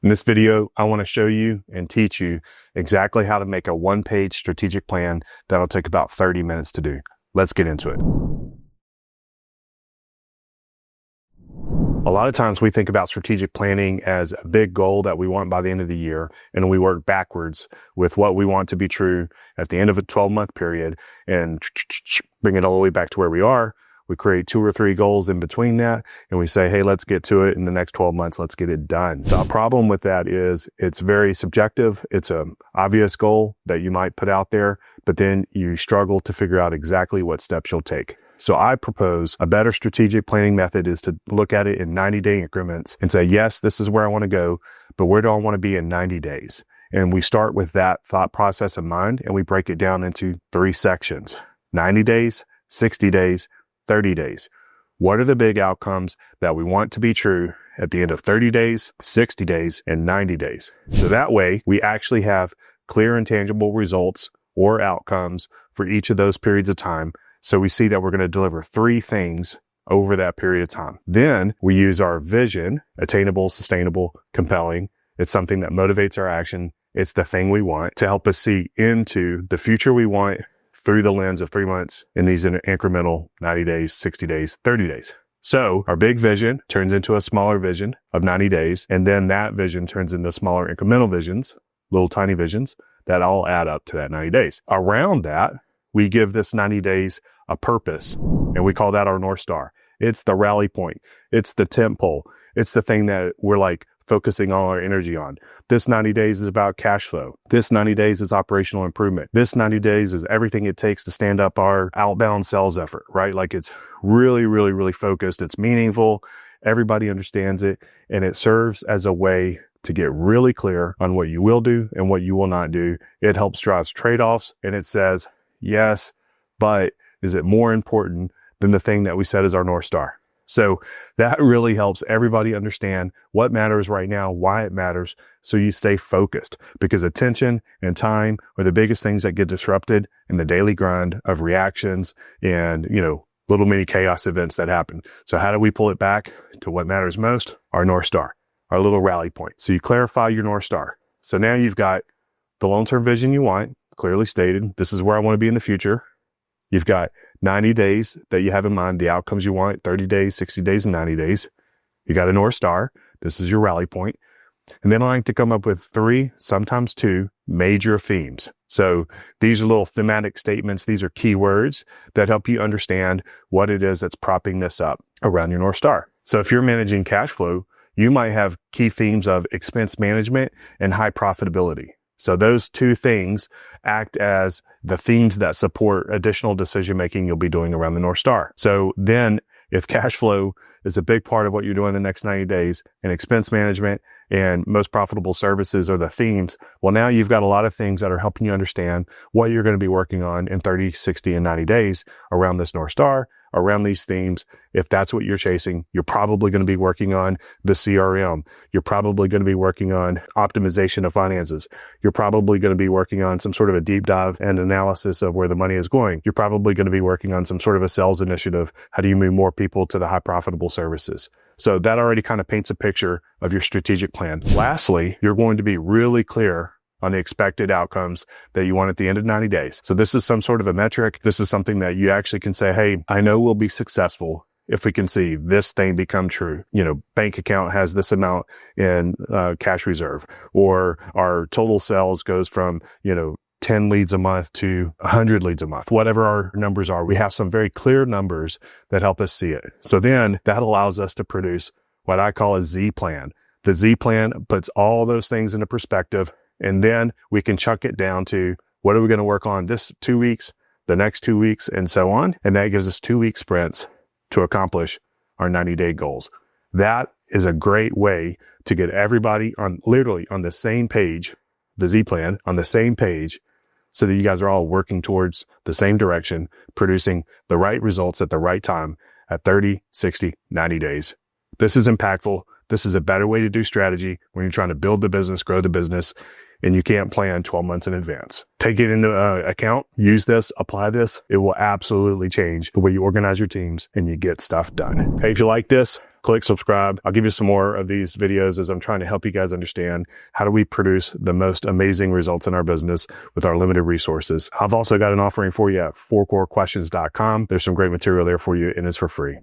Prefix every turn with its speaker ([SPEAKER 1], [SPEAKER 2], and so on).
[SPEAKER 1] In this video, I want to show you and teach you exactly how to make a one-page strategic plan that'll take about 30 minutes to do. Let's get into it. A lot of times we think about strategic planning as a big goal that we want by the end of the year, and we work backwards with what we want to be true at the end of a 12-month period and bring it all the way back to where we are. We create 2 or 3 goals in between that, and we say, hey, let's get to it in the next 12 months. Let's get it done. The problem with that is it's very subjective. It's an obvious goal that you might put out there, but then you struggle to figure out exactly what steps you'll take. So I propose a better strategic planning method is to look at it in 90-day increments and say, yes, this is where I want to go, but where do I want to be in 90 days? And we start with that thought process in mind, and we break it down into 3 sections: 90 days, 60 days, 30 days. What are the big outcomes that we want to be true at the end of 30 days, 60 days, and 90 days? So that way we actually have clear and tangible results or outcomes for each of those periods of time. So we see that we're going to deliver 3 things over that period of time. Then we use our vision: attainable, sustainable, compelling. It's something that motivates our action. It's the thing we want to help us see into the future we want through the lens of 3 months in these incremental 90 days, 60 days, 30 days. So our big vision turns into a smaller vision of 90 days. And then that vision turns into smaller incremental visions, little tiny visions that all add up to that 90 days. Around that, we give this 90 days a purpose, and we call that our North Star. It's the rally point. It's the tent pole. It's the thing that we're like focusing all our energy on. This 90 days is about cash flow. This 90 days is operational improvement. This 90 days is everything it takes to stand up our outbound sales effort, right? Like it's really, really, really focused. It's meaningful. Everybody understands it, and it serves as a way to get really clear on what you will do and what you will not do. It helps drive trade-offs, and it says, yes, but is it more important than the thing that we set as our North Star? So that really helps everybody understand what matters right now, why it matters, so you stay focused, because attention and time are the biggest things that get disrupted in the daily grind of reactions and, little mini chaos events that happen. So how do we pull it back to what matters most? Our North Star, our little rally point. So you clarify your North Star. So now you've got the long-term vision you want, clearly stated. This is where I want to be in the future. You've got 90 days that you have in mind, the outcomes you want, 30 days, 60 days, and 90 days. You got a North Star. This is your rally point. And then I like to come up with 3, sometimes 2 major themes. So these are little thematic statements. These are keywords that help you understand what it is that's propping this up around your North Star. So if you're managing cash flow, you might have key themes of expense management and high profitability. So those 2 things act as the themes that support additional decision-making you'll be doing around the North Star. So then if cash flow is a big part of what you're doing in the next 90 days and expense management and most profitable services are the themes, well, now you've got a lot of things that are helping you understand what you're going to be working on in 30, 60, and 90 days around this North Star, around these themes. If that's what you're chasing, you're probably going to be working on the CRM. You're probably going to be working on optimization of finances. You're probably going to be working on some sort of a deep dive and analysis of where the money is going. You're probably going to be working on some sort of a sales initiative. How do you move more people to the high profitable services? So that already kind of paints a picture of your strategic plan. Lastly, you're going to be really clear on the expected outcomes that you want at the end of 90 days. So this is some sort of a metric. This is something that you actually can say, hey, I know we'll be successful if we can see this thing become true. Bank account has this amount in cash reserve, or our total sales goes from, 10 leads a month to 100 leads a month. Whatever our numbers are, we have some very clear numbers that help us see it. So then that allows us to produce what I call a ZPlan. The ZPlan puts all those things into perspective, and then we can chuck it down to what are we going to work on this 2 weeks, the next 2 weeks, and so on. And that gives us 2-week sprints to accomplish our 90-day goals. That is a great way to get everybody literally on the same page, the ZPlan on the same page, so that you guys are all working towards the same direction, producing the right results at the right time at 30, 60, 90 days. This is impactful. This is a better way to do strategy when you're trying to build the business, grow the business, and you can't plan 12 months in advance. Take it into account, use this, apply this. It will absolutely change the way you organize your teams and you get stuff done. Hey, if you like this, click subscribe. I'll give you some more of these videos as I'm trying to help you guys understand how do we produce the most amazing results in our business with our limited resources. I've also got an offering for you at 4corequestions.com. There's some great material there for you, and it's for free.